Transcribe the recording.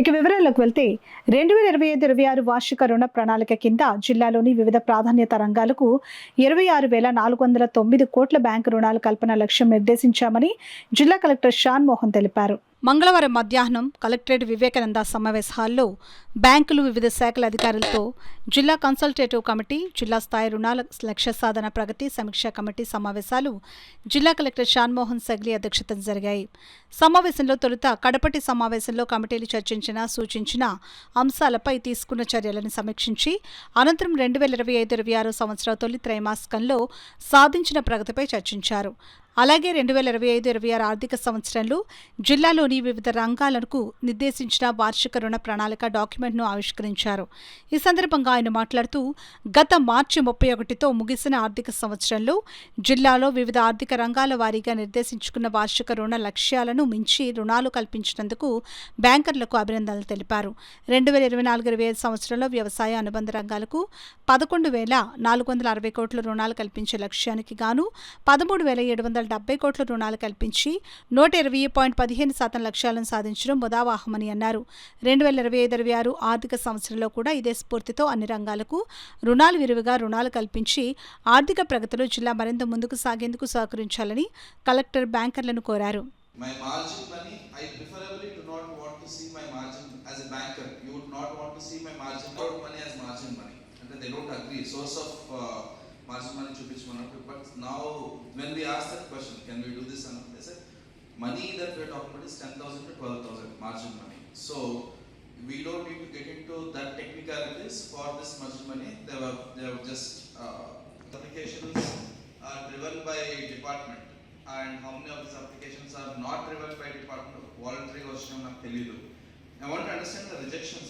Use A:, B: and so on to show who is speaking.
A: ఇక వివరాల్లోకి వెళ్తే 2025-26 వార్షిక రుణ ప్రణాళిక కింద జిల్లాలోని వివిధ ప్రాధాన్యత రంగాలకు 26,409 కోట్ల బ్యాంకు రుణాల కల్పన లక్ష్యం నిర్దేశించామని జిల్లా కలెక్టర్ షాన్ మోహన్ తెలిపారు. మంగళవారం మధ్యాహ్నం కలెక్టరేట్ వివేకానంద సమావేశ హాల్లో బ్యాంకులు వివిధ శాఖల అధికారులతో జిల్లా కన్సల్టేటివ్ కమిటీ, జిల్లా స్థాయి రుణాల లక్ష్య సాధన ప్రగతి సమీక్షా కమిటీ సమావేశాలు జిల్లా కలెక్టర్ షాన్మోహన్ సగ్లి అధ్యక్షతన జరిగాయి. సమావేశంలో తొలుత కడపటి సమావేశంలో కమిటీలు చర్చించిన, సూచించిన అంశాలపై తీసుకున్న చర్యలను సమీక్షించి అనంతరం 2025-26 సంవత్సరం తొలి త్రైమాసికంలో సాధించిన ప్రగతిపై చర్చించారు. అలాగే 2025-26 ఆర్థిక సంవత్సరంలో జిల్లాలోని వివిధ రంగాలకు నిర్దేశించిన వార్షిక రుణ ప్రణాళిక డాక్యుమెంట్ను ఆవిష్కరించారు. ఈ సందర్భంగా ఆయన మాట్లాడుతూ, గత మార్చి 31తో ముగిసిన ఆర్థిక సంవత్సరంలో జిల్లాలో వివిధ ఆర్థిక రంగాల వారీగా నిర్దేశించుకున్న వార్షిక రుణ లక్ష్యాలను మించి రుణాలు కల్పించినందుకు బ్యాంకర్లకు అభినందనలు తెలిపారు. 2024-25 సంవత్సరంలో వ్యవసాయ అనుబంధ రంగాలకు 11,460 కోట్ల రుణాలు కల్పించే లక్ష్యానికి గాను 13,770 కోట్ల రుణాలు కల్పించి 120.15% లక్ష్యాలను సాధించడం ముదావాహమని అన్నారు. 2025-26 ఆర్థిక సంవత్సరంలో కూడా ఇదే స్ఫూర్తితో అన్ని రంగాలకు విరివిగా రుణాలు కల్పించి ఆర్థిక ప్రగతిలో జిల్లా మరింత ముందుకు సాగేందుకు సహకరించాలని కలెక్టర్ బ్యాంకర్లను కోరారు.
B: My margin money, I preferably do not want to see my margin as a banker. You would not want to see my margin money as margin money. And they don't agree. Source of margin money to which one of it. But now, when we ask that question, can we do this? And they said, money that we are talking about is 10,000 to 12,000 margin money. So, we don't need to get into that technicalities for this margin money. They were just applications are driven by department. And how many of these applications are not driven by department of voluntary version of Telugu. I want to understand the rejection